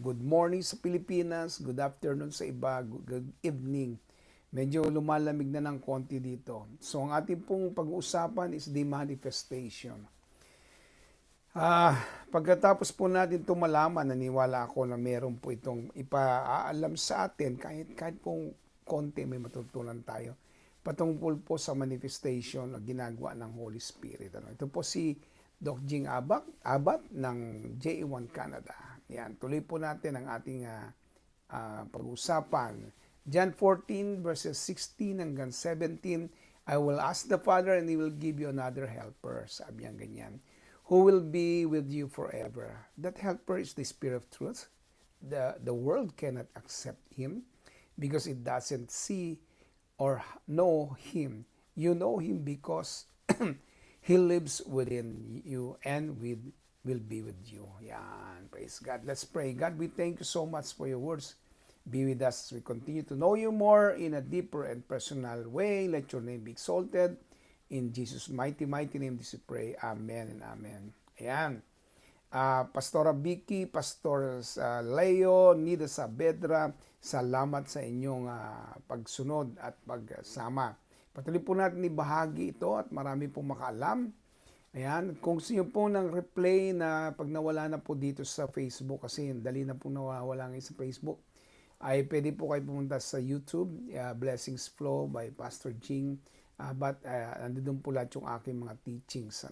good morning sa Pilipinas, good afternoon sa iba, good evening. Medyo lumalamig na ng konti dito. So ang ating pong pag-uusapan is the manifestation. Pagkatapos po natin ito malaman, naniwala ako na meron po itong ipaalam sa atin kahit pong konti may matutunan tayo patungkol po sa manifestation na ginagawa ng Holy Spirit. Ito po si Doc Jing Abat ng JE1 Canada. Yan, tuloy po natin ang ating pag-usapan. John 14 verses 16 hanggang 17, I will ask the Father and He will give you another helper. Sabi niya ganyan. Who will be with you forever. That helper is the Spirit of truth. The world cannot accept Him because it doesn't see or know Him. You know Him because He lives within you and will be with you. Yan. Praise God. Let's pray. God, we thank you so much for your words. Be with us as we continue to know you more in a deeper and personal way. Let your name be exalted. In Jesus' mighty name, this we pray. Amen and amen. Ayan. Pastora Vicky, Pastor Leo, Nida Saavedra, salamat sa inyong pagsunod at pagsama. Patuloy po natin ibahagi ito at marami pong makaalam. Ayan, kung sino po ng replay na pag nawala na po dito sa Facebook, kasi dali na po nawawala ngayon sa Facebook, ay pwede po kayo pumunta sa YouTube, Blessings Flow by Pastor Jing. Nandun po lahat yung aking mga teachings.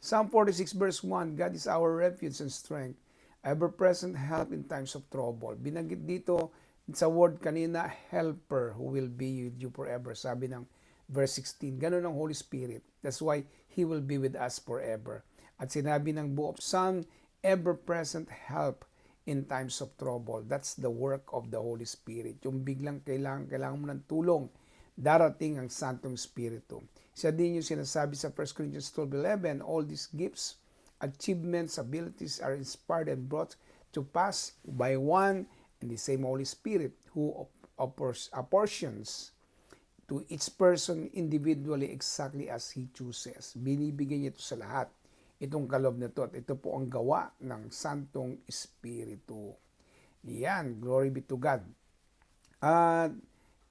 Psalm 46 verse 1, God is our refuge and strength, ever-present help in times of trouble. Binanggit dito sa word kanina, helper who will be with you forever. Sabi ng verse 16, ganun ang Holy Spirit. That's why He will be with us forever. At sinabi ng book of Psalm, ever-present help in times of trouble. That's the work of the Holy Spirit. Yung biglang kailangan mo ng tulong, darating ang Santong Espiritu. Siya din yung sinasabi sa 1 Corinthians 12:11, all these gifts, achievements, abilities are inspired and brought to pass by one and the same Holy Spirit who apportions to each person individually exactly as He chooses. Binibigay niya ito sa lahat. Itong kalob na ito at ito po ang gawa ng Santong Espiritu. Yan, glory be to God. At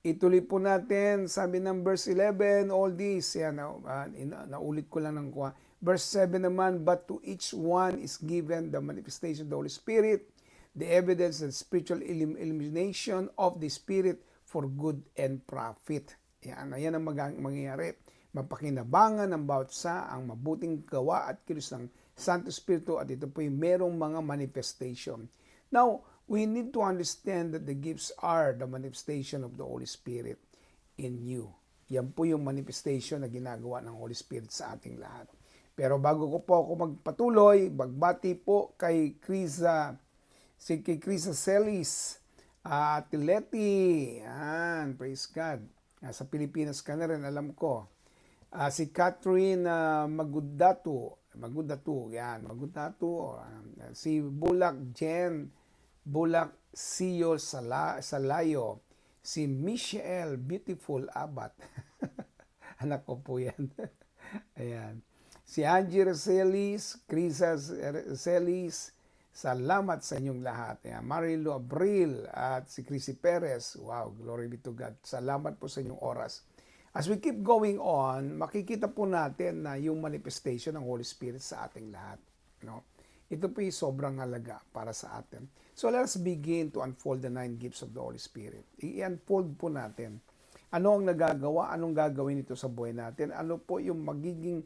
ituloy po natin, sabi ng verse 11, all this, yan, naulit ko lang ng kuha. Verse 7 naman, but to each one is given the manifestation of the Holy Spirit, the evidence and spiritual illumination of the Spirit for good and profit. Yan ang mangyayari. Mapakinabangan ng bawat isa ang mabuting gawa at kilos ng Santo Espiritu at ito po yung merong mga manifestation. Now, we need to understand that the gifts are the manifestation of the Holy Spirit in you. Yan po yung manifestation na ginagawa ng Holy Spirit sa ating lahat. Pero bago ko po ako magpatuloy, magbati po kay Krisa Celis, Ate Letty, yan, praise God. Sa Pilipinas ka na rin, alam ko. Si Catherine Magudatu, yan, Magudatu. Si Bulak Jen, Bulak Siyo Salayo. Si Michelle Beautiful Abat. Anak ko po yan. Ayan. Si Angie Roselis, Krisa Celis, salamat sa inyong lahat. Ayan. Marilo Abril at si Chrissy Perez. Wow, glory be to God. Salamat po sa inyong oras. As we keep going on, makikita po natin na yung manifestation ng Holy Spirit sa ating lahat. Ito po yung sobrang halaga para sa atin. So let's begin to unfold the 9 gifts of the Holy Spirit. I-unfold po natin. Ano ang nagagawa? Anong gagawin ito sa buhay natin? Ano po yung magiging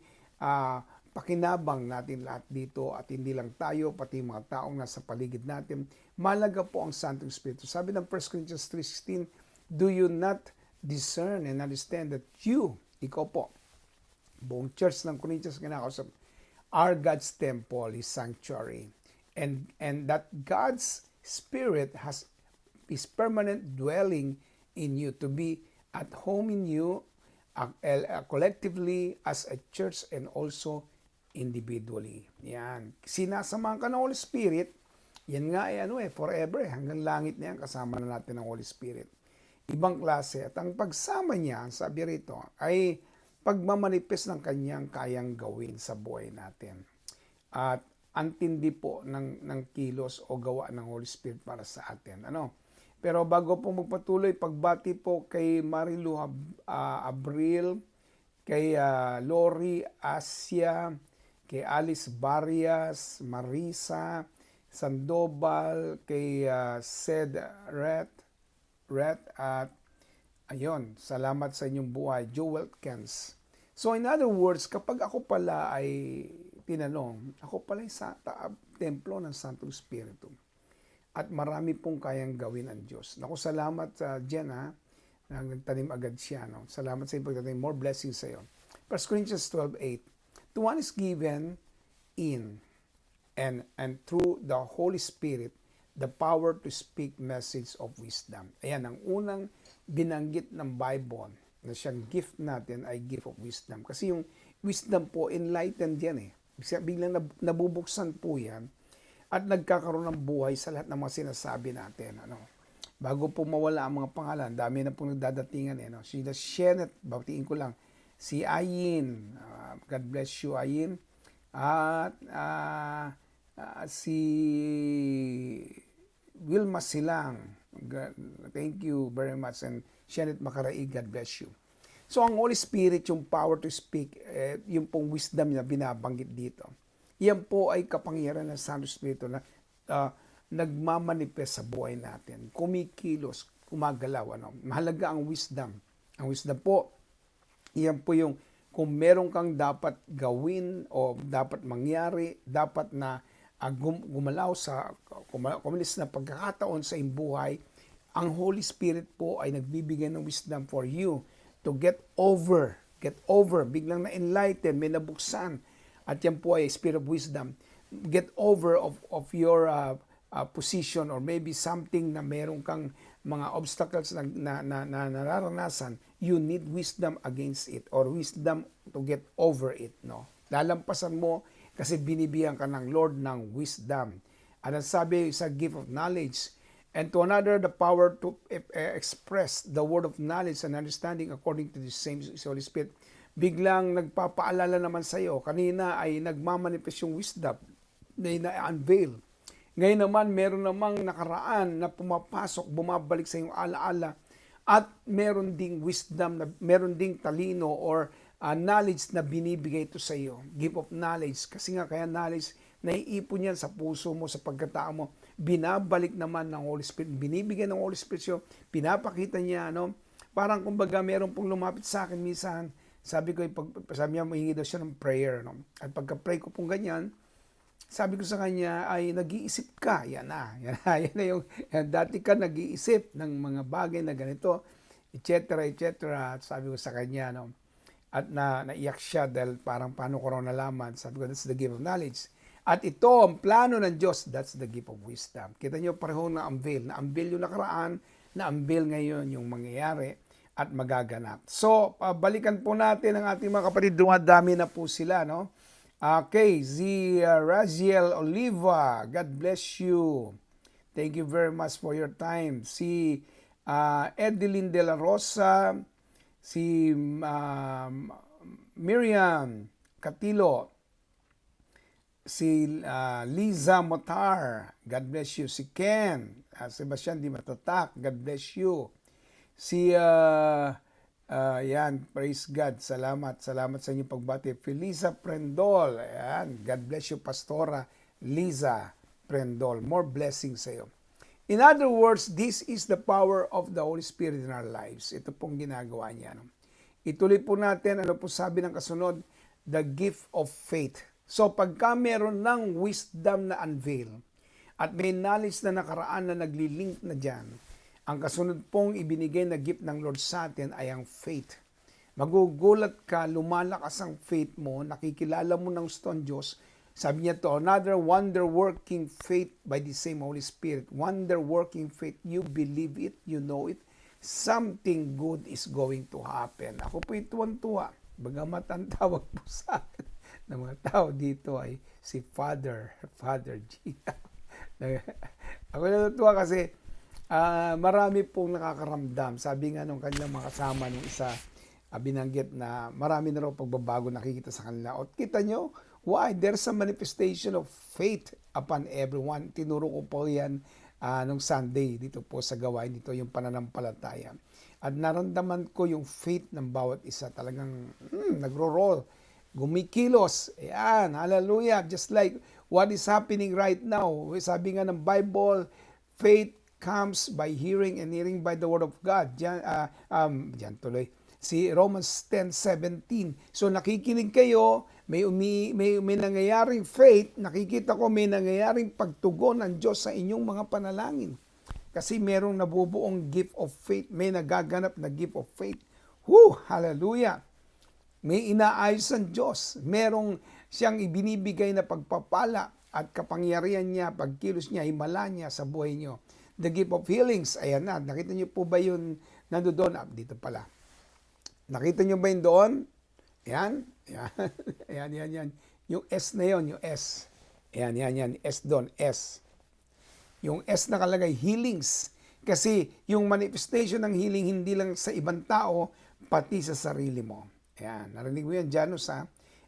pakinabang natin lahat dito at hindi lang tayo, pati mga taong nasa paligid natin. Malaga po ang Santong Espiritu. Sabi ng 1 Corinthians 3:16, do you not discern and understand that you, ikaw po, buong church ng Corinthians kinakausap, are God's temple, His sanctuary, and that God's Spirit is permanent dwelling in you, to be at home in you, collectively as a church and also individually. Yan. Sinasamahan ka ng Holy Spirit, yan nga forever, hanggang langit na yan, kasama na natin ng Holy Spirit. Ibang klase. At ang pagsama niya, sabi rito, ay pagmamanifest ng kanyang kayang gawin sa buhay natin. At antindi po ng kilos o gawa ng Holy Spirit para sa atin. Pero bago po magpatuloy, pagbati po kay Marilu Abril, kay Lori Asia, kay Alice Barrias, Marisa Sandoval, kay Sed Ret at ayun, salamat sa inyong buhay, Joel Kens. So in other words, kapag ako pala ay tinanong, ako pala ay sa templo ng Santong Espiritu. At marami pong kayang gawin ang Diyos. Naku, salamat sa Jen na nagtanim agad siya. No? Salamat sa iyong pagtanim. More blessings sa iyo. 1 Corinthians 12:8. To one is given in and through the Holy Spirit the power to speak message of wisdom. Ayan, ang unang binanggit ng Bible na siyang gift natin ay gift of wisdom. Kasi yung wisdom po, enlightened yan eh. Biglang nabubuksan po yan at nagkakaroon ng buhay sa lahat ng mga sinasabi natin. Bago po mawala ang mga pangalan, dami na po nagdadatingan. Si Shenet, batiin ko lang, si Ayin, God bless you Ayin, at si Wilma Silang, thank you very much, and Shenet Makaraig, God bless you. So ang Holy Spirit, yung power to speak, yung pong wisdom na binabanggit dito, yan po ay kapangyarihan ng Santo Espiritu na nagmamanifest sa buhay natin. Kumikilos, gumagalaw. Mahalaga ang wisdom. Ang wisdom po, yan po yung kung meron kang dapat gawin o dapat mangyari, dapat na gumalaw sa kumilis na pagkakataon sa iyong buhay, ang Holy Spirit po ay nagbibigay ng wisdom for you to get over, biglang na-enlighten, may nabuksan. At yan po ay spirit of wisdom. Get over of your position or maybe something na meron kang mga obstacles na nararanasan. You need wisdom against it or wisdom to get over it. Lalampasan mo kasi binibigyan ka ng Lord ng wisdom. At ang sabi sa gift of knowledge, and to another the power to express the word of knowledge and understanding according to the same Holy Spirit. Biglang nagpapaalala naman sa iyo. Kanina ay nagmamanifest yung wisdom na ina-unveil. Ngayon naman, meron namang nakaraan na pumapasok, bumabalik sa iyong alaala at meron ding wisdom, meron ding talino or knowledge na binibigay ito sa iyo. Gift of knowledge. Kasi nga kaya knowledge, naiipon yan sa puso mo, sa pagkatao mo. Binabalik naman ng Holy Spirit. Binibigyan ng Holy Spirit siya. Pinapakita niya, parang kumbaga meron pong lumapit sa akin minsan. Sabi ko, sabi niya, mahingi daw siya ng prayer. At pagka-pray ko pong ganyan, sabi ko sa kanya, ay nag-iisip ka. Yan na yung, dati ka nag-iisip ng mga bagay na ganito, etc. At sabi ko sa kanya, at naiyak siya dahil parang paano ko raw nalaman. Sabi ko, that's the gift of knowledge. At ito, ang plano ng Diyos, that's the gift of wisdom. Kita niyo, pareho na-unveil. Na-unveil yung nakaraan, na-unveil ngayon yung mangyayari at magaganap. So, balikan po natin ang ating mga kapatid. Dumadami na po sila, Okay, Raziel Oliva, God bless you. Thank you very much for your time. Si Edeline De La Rosa, si Miriam Catilo, si Liza Motar, God bless you. Si Ken, Sebastian Di Matatak, God bless you. Si, yan, praise God, salamat sa inyong pagbati. Felisa Prendol, yan, God bless you, Pastora Liza Prendol. More blessings sa iyo. In other words, this is the power of the Holy Spirit in our lives. Ito pong ginagawa niya. Ituloy po natin, ano po sabi ng kasunod? The gift of faith. So, pagka meron ng wisdom na unveil, at may knowledge na nakaraan na naglilink na dyan, ang kasunod pong ibinigay na gift ng Lord sa atin ay ang faith. Magugulat ka, lumalakas ang faith mo, nakikilala mo ng gusto ng Diyos. Sabi niya to, another wonder-working faith by the same Holy Spirit. Wonder-working faith, you believe it, you know it, something good is going to happen. Ako po tuwan-tuwa, bagamat ang tawag po sa akin ng mga tao dito ay si Father G. Ako natutuwa kasi marami pong nakakaramdam. Sabi nga nung kanilang mga kasama nung isa, binanggit na marami na raw pagbabago nakikita sa kanila. At kita nyo, Why? There's a manifestation of faith upon everyone. Tinuro ko po yan nung Sunday dito po sa gawain dito, yung pananampalataya. At naramdaman ko yung faith ng bawat isa. Talagang nagro-roll, gumikilos. Ayan, hallelujah. Just like what is happening right now. Sabi nga ng Bible, faith comes by hearing and hearing by the word of God. Diyan tuloy. Si Romans 10:17. So nakikinig kayo, may nangyayaring faith, nakikita ko may nangyayaring pagtugon ng Diyos sa inyong mga panalangin. Kasi merong nabubuong gift of faith, may nagaganap na gift of faith. Hallelujah! May inaayos ang Diyos. Merong siyang ibinibigay na pagpapala at kapangyarihan niya, pagkilos niya, himala niya sa buhay niyo. The gift of healings, ayan na. Nakita niyo po ba yun nandoon? Dito pala. Nakita niyo ba yun doon? Ayan. Ayan. Ayan. Yung S na yun, yung S. Ayan. S doon, S. Yung S nakalagay, healings. Kasi yung manifestation ng healing hindi lang sa ibang tao, pati sa sarili mo. Ayan. Narinig mo yan, Janus, ha?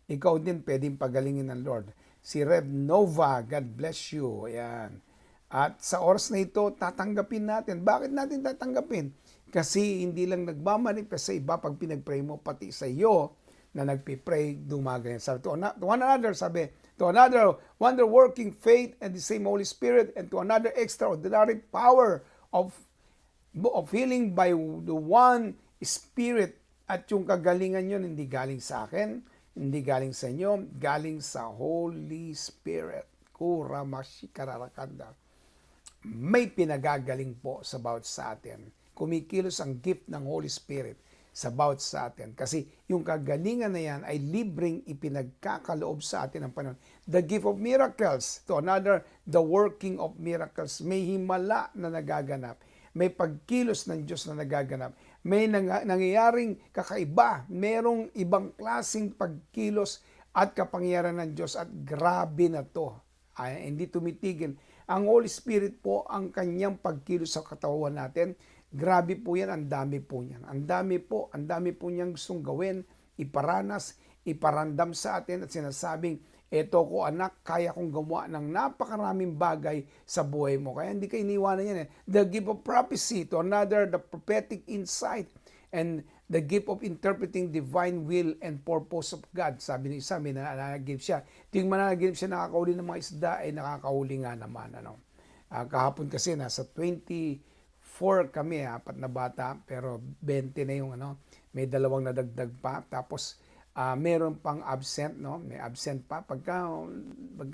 Ikaw din pwedeng pagalingin ng Lord. Si Rev Nova, God bless you. Ayan. At sa oras na ito, tatanggapin natin. Bakit natin tatanggapin? Kasi hindi lang nagmamanifest sa iba pag pinag-pray mo, pati sa iyo na nagpipray, dumagaling. Sabi, to one another, sabi, to another wonder-working faith and the same Holy Spirit, and to another extraordinary power of healing by the one Spirit. At yung kagalingan yun, hindi galing sa akin, hindi galing sa inyo, galing sa Holy Spirit. Kuramashikararakanda. May pinagagaling po sa bawat sa atin. Kumikilos ang gift ng Holy Spirit sa bawat sa atin. Kasi yung kagalingan na yan ay libreng ipinagkakaloob sa atin ng Panginoon. The gift of miracles, to another, the working of miracles. May himala na nagaganap. May pagkilos ng Diyos na nagaganap. May nangyayaring kakaiba. Merong ibang klaseng pagkilos at kapangyarihan ng Diyos. At grabe na to. Hindi tumitigil. Ang Holy Spirit po, ang kanyang pagkilos sa katawan natin, grabe po yan, ang dami po niyan. Ang dami po niyang gustong gawin, iparanas, iparandam sa atin at sinasabing, eto ko anak, kaya kong gumawa ng napakaraming bagay sa buhay mo. Kaya hindi ka iniwanan yan. The gift of prophecy, to another, the prophetic insight, and the gift of interpreting divine will and purpose of God. Sabi ni isa, may nananaginip siya. Yung mananaginip siya nakakahuli ng mga isda, ay nakakahuli nga naman. Kahapon kasi nasa 24 kami, 4 na bata, pero 20 na yung may 2 nadagdag pa. Tapos meron pang absent, may absent pa. Pagka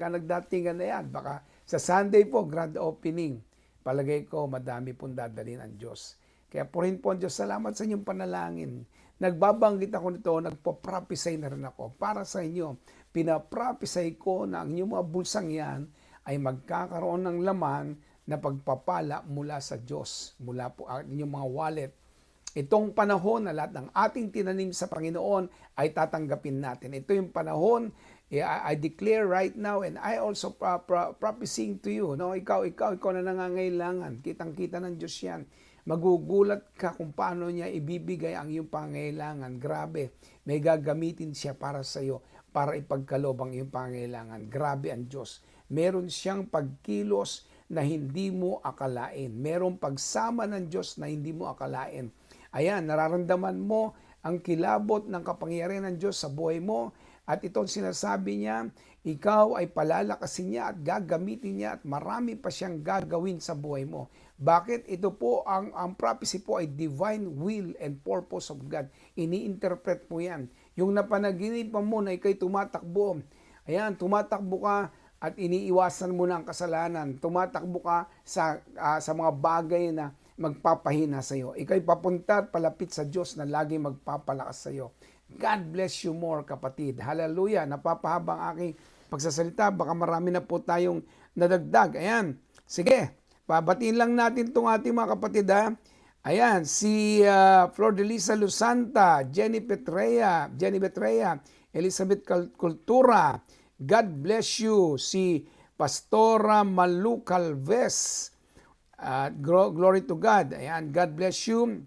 nagdatingan na yan, baka sa Sunday po, grand opening. Palagay ko, madami pong dadalhin ang Diyos. Kaya purihin po ang Diyos, salamat sa inyong panalangin. Nagbabanggit ako nito, nagpo-prophesy na rin ako para sa inyo. Pinaprophesy ko na ang inyong mga bulsang yan ay magkakaroon ng laman na pagpapala mula sa Diyos, mula po ang inyong mga wallet. Itong panahon na lahat ng ating tinanim sa Panginoon ay tatanggapin natin. Ito yung panahon, I declare right now, and I also prophesying to you. Ikaw na nangangailangan. Kitang-kita ng Diyos yan. Magugulat ka kung paano niya ibibigay ang iyong pangailangan. Grabe, may gagamitin siya para sa iyo, para ipagkaloob ang iyong pangailangan. Grabe ang Diyos. Meron siyang pagkilos na hindi mo akalain. Merong pagsama ng Diyos na hindi mo akalain. Ayan, nararamdaman mo ang kilabot ng kapangyarihan ng Diyos sa buhay mo. At itong sinasabi niya, ikaw ay palalakasin niya at gagamitin niya at marami pa siyang gagawin sa buhay mo. Bakit? Ito po, ang prophecy po ay divine will and purpose of God. Ini-interpret mo yan. Yung napanaginipan mo na ikaw'y tumatakbo. Ayan, tumatakbo ka at iniiwasan mo na ang kasalanan. Tumatakbo ka sa mga bagay na magpapahina sa iyo. Ikaw'y papunta at palapit sa Diyos na lagi magpapalakas sa iyo. God bless you more, kapatid. Hallelujah. Napapahaba ang aking pagsasalita. Baka marami na po tayong nadagdag. Ayan. Sige. Pabatiin lang natin itong ating mga kapatid, ha. Ayan. Si Flor de Lisa Lusanta, Jenny Petrea, Elizabeth Cultura. God bless you. Si Pastora Malu Calves. Glory to God. Ayan. God bless you.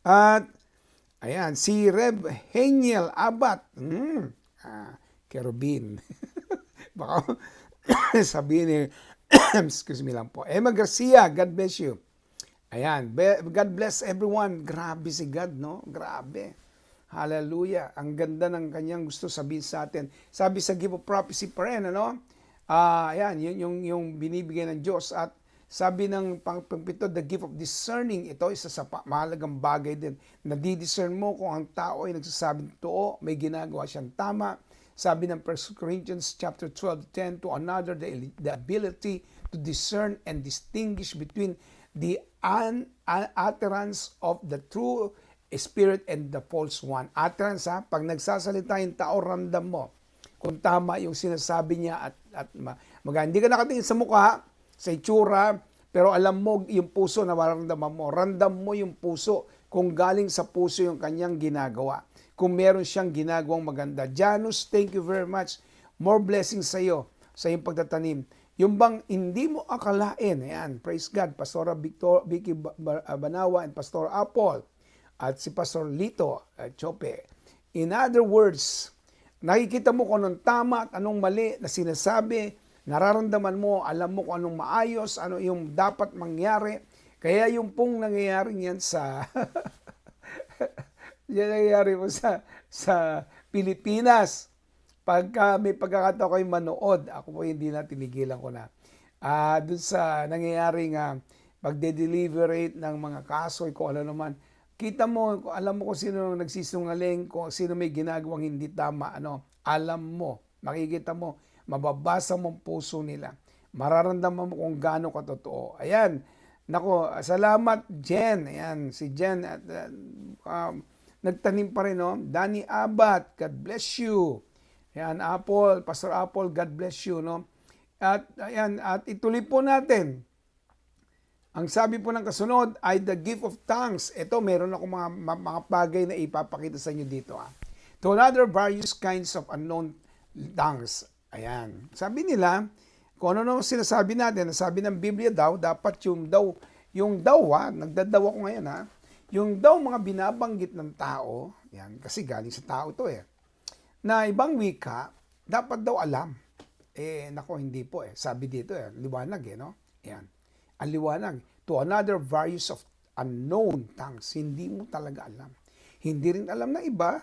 At ayan, si Rev Heniel Abat. Kerubin. Baka sabihin ni, excuse me lang po. Emma Garcia, God bless you. Ayan, God bless everyone. Grabe si God, no? Grabe. Hallelujah. Ang ganda ng kanyang gusto sabihin sa atin. Sabi sa Gift of Prophecy pa rin, ano? Ayan, yung binibigay ng Diyos. At sabi ng pangpito, the gift of discerning, ito isa sa mahalagang bagay din. Nadidiscern mo kung ang tao ay nagsasabing totoo, may ginagawa siyang tama. Sabi ng 1 Corinthians chapter 12:10, to another the ability to discern and distinguish between the utterance of the true spirit and the false one. Utterance, ha? Pag nagsasalita yung tao, ramdam mo kung tama yung sinasabi niya at hindi ka nakatingin sa mukha, sa itsura, pero alam mo yung puso na mararamdaman mo. Ramdam mo yung puso kung galing sa puso yung kanyang ginagawa. Kung meron siyang ginagawang maganda. Janus, thank you very much. More blessings sa iyo, sa iyong pagtatanim. Yung bang hindi mo akalain, ayan, praise God, Pastora Vicky Banawa and Pastor Apple, at si Pastor Lito Chope. In other words, nakikita mo kung anong tama at anong mali na sinasabi, nararamdaman mo, alam mo kung anong maayos, ano yung dapat mangyari. Kaya yung pong nangyayari yan sa yan nangyayari mo sa Pilipinas. Pagka may pagkakataon ko yung manood, ako po hindi na, tinigilan ko na. Doon sa nangyayari nga pagde-deliberate ng mga kaso, kung ano naman, kita mo, alam mo kung sino nagsisinungaling, kung sino may ginagawang hindi tama, alam mo, makikita mo, mababasa mo ang puso nila. Mararamdaman mo kung gaano katotoo. Ayan, nako, salamat Jen. Ayan, si Jen, nagtanim pa rin, no? Danny Abad, God bless you. Ayan, Apple, Pastor Apple, God bless you, no? At ayan, at ituloy po natin. Ang sabi po ng kasunod ay the gift of tongues. Ito, meron ako mga bagay na ipapakita sa inyo dito. To another various kinds of unknown tongues. Ayan. Sabi nila, kung ano sinasabi natin, sabi ng Biblia daw, dapat yung daw, nagdadaw ako ngayon yung daw mga binabanggit ng tao, yan, kasi galing sa tao to na ibang wika, dapat daw alam. Nako, hindi po Sabi dito liwanag no? Yan. Ang liwanag. To another various of unknown tongues. Hindi mo talaga alam. Hindi rin alam ng iba.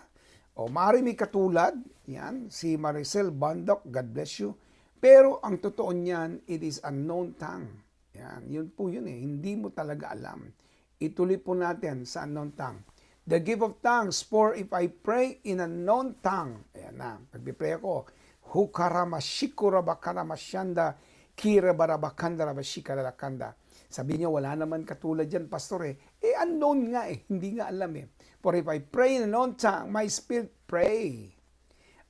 Maaari may katulad. Yan. Si Maricel Bandok, God bless you. Pero ang totoo niyan, it is unknown tongue. Yan. Yun po yun Hindi mo talaga alam. Ituloy po natin sa unknown tongue. The gift of tongues, for if I pray in unknown tongue, ayan na, pagpipray ako, hukaramashikurabakaramasyanda, kirabarabakanda. Sabi niyo, wala naman katulad yan, pastor unknown nga hindi nga alam For if I pray in unknown tongue, my spirit pray.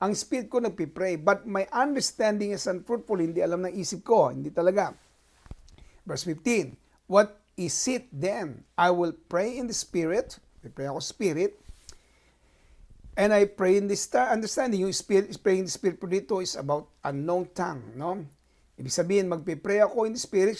Ang spirit ko nagpipray, but my understanding is unfruitful. Hindi alam ng isip ko, hindi talaga. Verse 15, what is it then? I will pray in the spirit, pray ako spirit, and I pray in this understanding. Yung spirit, praying in the spirit po dito is about unknown tongue, no? Ibig sabihin, magpipray ako in the spirit,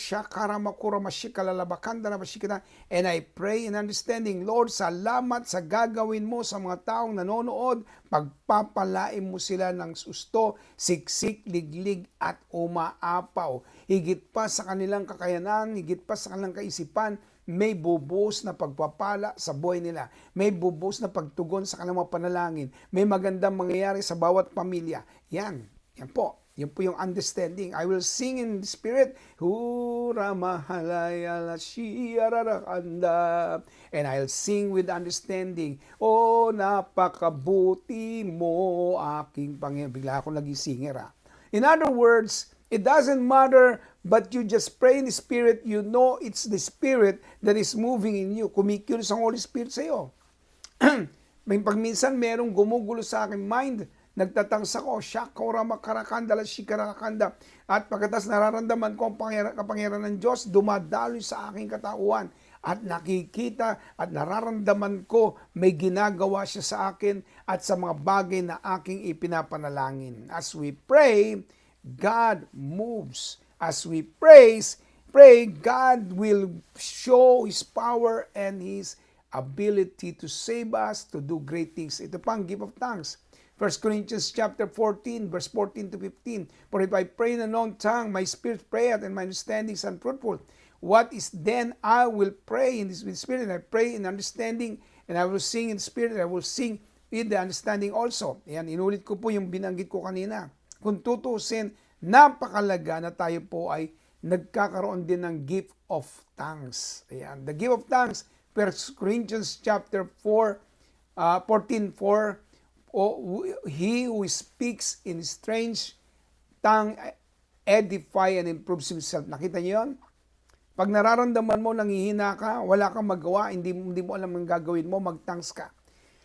and I pray in understanding. Lord, salamat sa gagawin mo sa mga taong nanonood. Pagpapalain mo sila ng susto, siksik, liglig, at umaapaw. Higit pa sa kanilang kakayanan, higit pa sa kanilang kaisipan, may bubuhos na pagpapala sa buhay nila. May bubuhos na pagtugon sa kanilang mga panalangin. May magandang mangyayari sa bawat pamilya. Yan po. Yan po yung understanding. I will sing in the spirit. And I'll sing with understanding. Napakabuti mo, aking Panginoon. Bigla ako naging singer. In other words, it doesn't matter, but you just pray in the Spirit, you know it's the Spirit that is moving in you. Kumikilos ang Holy Spirit sa iyo. Pag minsan merong gumugulo sa aking mind, nagtatangsa ko, at pagkatas nararamdaman ko ang kapangyarihan ng Diyos, dumadaloy sa aking katauhan. At nakikita at nararamdaman ko may ginagawa siya sa akin at sa mga bagay na aking ipinapanalangin. As we pray, God moves. As we pray, God will show His power and His ability to save us, to do great things. Ito pa ang gift of tongues. 1 Corinthians chapter 14, verse 14 to 15. For if I pray in a known tongue, my spirit prayeth, and my understanding is unfruitful. What is then? I will pray in this with spirit, and I pray in understanding, and I will sing in spirit, and I will sing with the understanding also. Ayan, inulit ko po yung binanggit ko kanina. Kung tutusin, napakalaga na tayo po ay nagkakaroon din ng gift of tongues. Ayan, the gift of tongues, 1 Corinthians chapter 4, 14:4, he who speaks in strange tongue edify and improves himself. Nakita niyo yun? Pag nararamdaman mo, nanghihina ka, wala kang magawa, hindi mo alam ang gagawin mo, mag-tongues ka.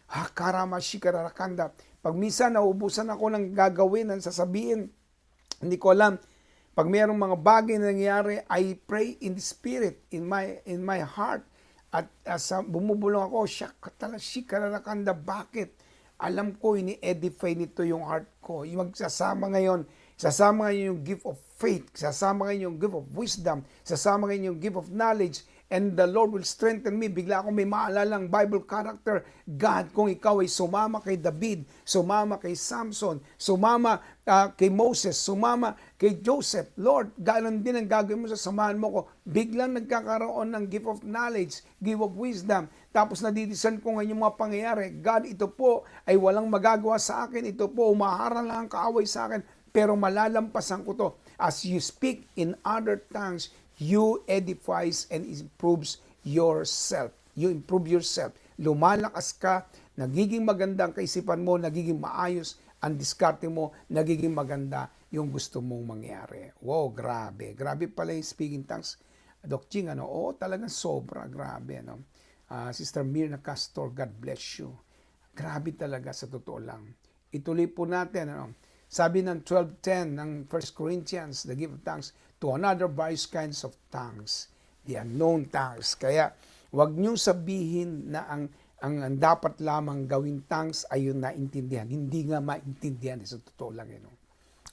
Karamashi-kararakanda. Pag minsan nauubusan ako ng gagawin, ng sasabihin, hindi ko alam. Pag mayroong mga bagay na nangyayari, I pray in the spirit, in my heart. At bumubulong ako, shikararakanda, bakit? Alam ko, ini-edify nito yung heart ko. Yung magsasama ngayon yung gift of faith, sasama ngayon yung gift of wisdom, sasama ngayon yung gift of knowledge, and the Lord will strengthen me. Bigla akong may maalalang Bible character. God, kung ikaw ay sumama kay David, sumama kay Samson, sumama kay Moses, sumama kay Joseph, Lord, ganon din ang gagawin mo sa samahan mo ko. Biglang nagkakaroon ng gift of knowledge, gift of wisdom. Tapos nadidisan ko ngayon yung mga pangyayari. God, ito po ay walang magagawa sa akin. Ito po, umaharang lang ang kaaway sa akin. Pero malalampasan ko to. As you speak in other tongues, you edifies and improves yourself. You improve yourself. Lumalakas ka, nagiging maganda ang kaisipan mo, nagiging maayos ang diskarte mo, nagiging maganda yung gusto mong mangyari. Wow, grabe. Grabe pala yung speaking tongues. Doc Ching, oo, talagang sobra, grabe. Sister Mirna Castor, God bless you. Grabe talaga sa totoo lang. Ituloy po natin, sabi ng 12:10 ng 1 Corinthians, the gift of tongues, to another various kinds of tongues, the unknown tongues. Kaya, wag niyong sabihin na ang dapat lamang gawing tongues ay yung naintindihan. Hindi nga maintindihan, sa totoo lang yun.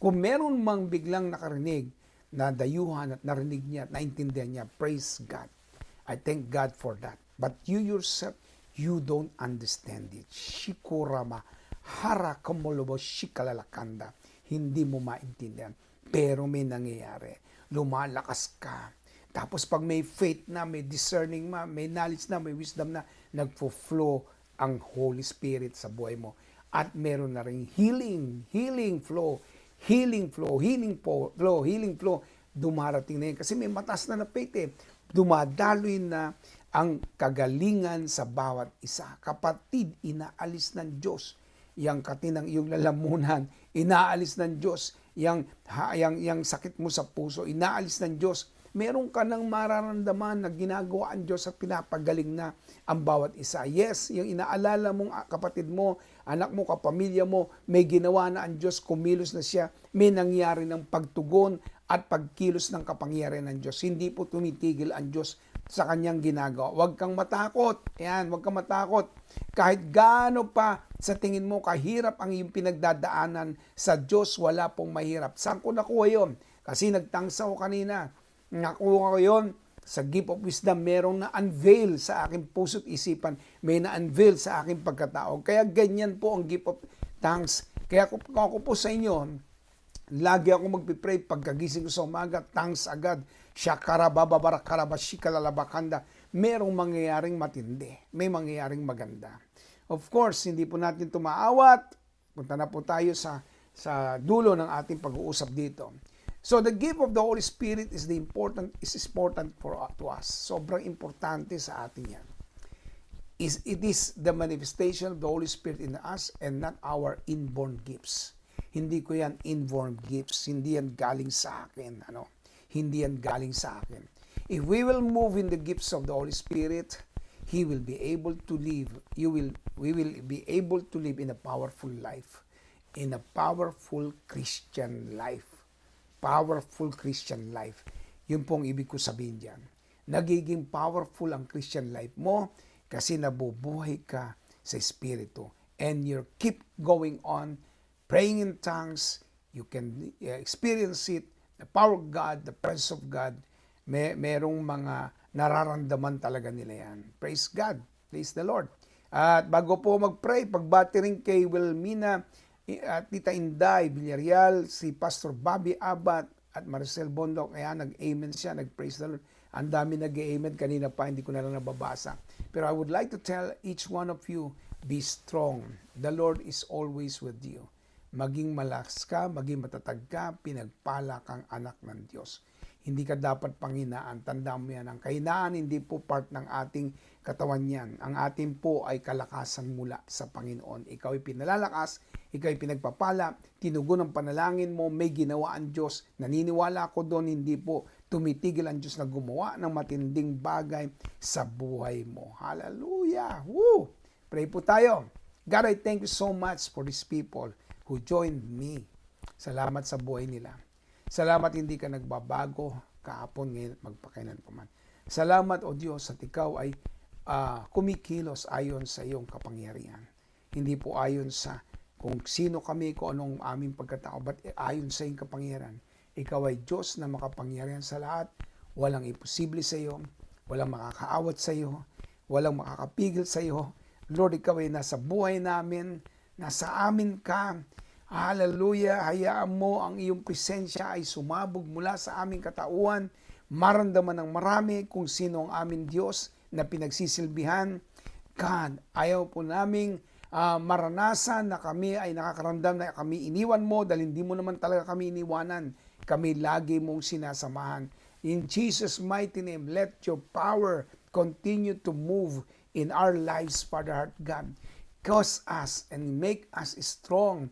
Kung meron mang biglang nakarinig na dayuhan at narinig niya at naintindihan niya, praise God. I thank God for that. But you yourself, you don't understand it. Shikurama, harakamolobo, shikalalakanda. Hindi mo maintindihan. Pero may nangyayari. Lumalakas ka. Tapos pag may faith na, may discerning na, may knowledge na, may wisdom na, nagfo-flow ang Holy Spirit sa buhay mo. At meron na rin healing flow, dumarating na yun. Kasi may matas na faith dumadaloy na ang kagalingan sa bawat isa. Kapatid, inaalis ng Diyos yung katinang iyong lalamunan, inaalis ng Diyos yang sakit mo sa puso, inaalis ng Diyos. Meron ka nang mararamdaman na ginagawa ang Diyos at pinapagaling na ang bawat isa. Yes, yung inaalala mong kapatid mo, anak mo, kapamilya mo, may ginawa na ang Diyos, kumilos na siya, may nangyari ng pagtugon at pagkilos ng kapangyarihan ng Diyos. Hindi po tumitigil ang Diyos sa kanyang ginagawa. Huwag kang matakot. Yan, huwag kang matakot. Kahit gaano pa sa tingin mo kahirap ang iyong pinagdadaanan, sa Diyos wala pong mahirap. Saan ko nakuha yun? Kasi nagtangsa ko kanina. Nakuha ko yun sa gift of wisdom. Merong na-unveil sa aking puso't isipan. May na-unveil sa aking pagkatao. Kaya ganyan po ang gift of tongues. Kaya kung ako po sa inyo, lagi ako magpipray pagkagising ko sa umaga, tongues agad. Shakarabababarakarabashikalalabakanda. Merong mangyayaring matindi. May mangyayaring maganda. Of course, hindi po natin tumaawat. Punta na po tayo sa dulo ng ating pag-uusap dito. So the gift of the Holy Spirit is important to us. Sobrang importante sa atin yan. It is the manifestation of the Holy Spirit in us and not our inborn gifts. Hindi ko yan inborn gifts. Hindi yan galing sa akin. Hindi yan galing sa akin. If we will move in the gifts of the Holy Spirit, we will be able to live in a powerful life. In a powerful Christian life. Powerful Christian life. Yun pong ibig ko sabihin dyan. Nagiging powerful ang Christian life mo kasi nabubuhay ka sa Espiritu. And you keep going on, praying in tongues. You can experience it. The power of God, the presence of God, merong mga nararamdaman talaga nila yan. Praise God. Praise the Lord. At bago po mag-pray, pagbati rin kay Wilmina at Tita Inday Villarreal, si Pastor Bobby Abad, at Maricel Bondok. Kaya nag-amen siya, nag-praise the Lord. Ang dami nag-amen kanina pa, hindi ko na lang nababasa. Pero I would like to tell each one of you, be strong. The Lord is always with you. Maging malakas ka, maging matatag ka, pinagpala kang anak ng Diyos. Hindi ka dapat panghinaan. Tandaan mo yan. Ang kahinaan hindi po part ng ating katawan yan. Ang atin po ay kalakasan mula sa Panginoon. Ikaw ay pinalalakas, ikaw ay pinagpapala, tinugon ang panalangin mo, may ginawa ang Diyos. Naniniwala ako doon, hindi po tumitigil ang Diyos na gumawa ng matinding bagay sa buhay mo. Hallelujah! Woo! Pray po tayo. God, I thank you so much for these people who joined me. Salamat sa buhay nila. Salamat hindi ka nagbabago kahapon, ngayon, magpakailan pa man. Salamat, O Diyos, at ikaw ay kumikilos ayon sa iyong kapangyarihan. Hindi po ayon sa kung sino kami, kung anong aming pagkatao, but ayon sa iyong kapangyarihan. Ikaw ay Diyos na makapangyarihan sa lahat. Walang imposible sa iyo. Walang makakaawat sa iyo. Walang makakapigil sa iyo. Lord, ikaw ay nasa buhay namin. Nasa amin ka. Hallelujah, hayaan mo ang iyong presensya ay sumabog mula sa aming katauhan, maramdaman ng marami kung sino ang aming Diyos na pinagsisilbihan. God, ayaw po naming maranasan na kami ay nakakaramdam na kami iniwan mo dahil hindi mo naman talaga kami iniwanan. Kami lagi mong sinasamahan. In Jesus' mighty name, let your power continue to move in our lives, Father Heart God. Cause us and make us strong,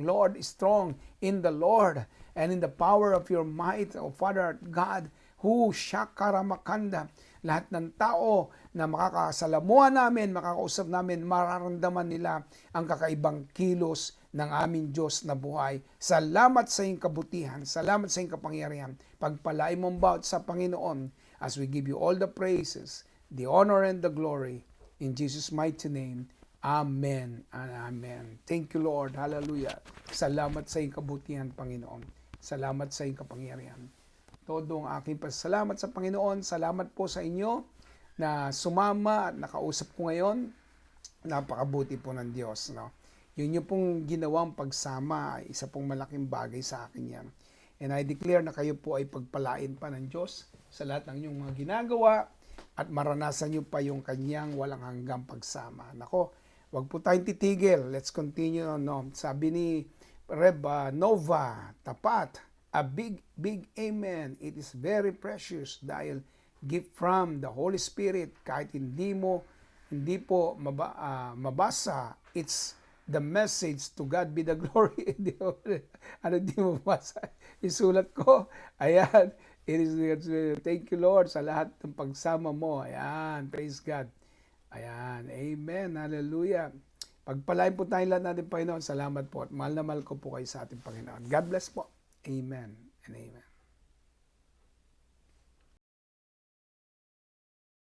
Lord, strong in the Lord and in the power of your might, O Father God, who shakaramakanda. Lahat ng tao na makakasalamuhan namin, makakausap namin, mararamdaman nila ang kakaibang kilos ng aming Diyos na buhay. Salamat sa iyong kabutihan, salamat sa iyong kapangyarihan. Pagpalain mong bawat sa Panginoon as we give you all the praises, the honor and the glory. In Jesus' mighty name, Amen and Amen. Thank you, Lord. Hallelujah. Salamat sa iyong kabutihan, Panginoon. Salamat sa iyong kapangyarihan. Todo ang aking pasalamat sa Panginoon. Salamat po sa inyo na sumama at nakausap ko ngayon. Napakabuti po ng Diyos. No? Yun yung pong ginawang pagsama, isa pong malaking bagay sa akin yan. And I declare na kayo po ay pagpalain pa ng Diyos sa lahat ng inyong mga ginagawa, at maranasan nyo pa yung kanyang walang hanggang pagsama. Nako, wag po tayong titigil. Let's continue. No? Sabi ni Reb Nova, tapat, a big amen. It is very precious dahil gift from the Holy Spirit. Kahit hindi po mabasa, it's the message to God be the glory. Ano di mo mabasa? Isulat ko. Ayan. Thank you, Lord, sa lahat ng pagsama mo. Ayan, praise God. Ayan, amen, hallelujah. Pagpalain po tayo lahat natin, Panginoon. Salamat po at mahal na mahal ko po kayo sa ating Panginoon. God bless po. Amen and amen.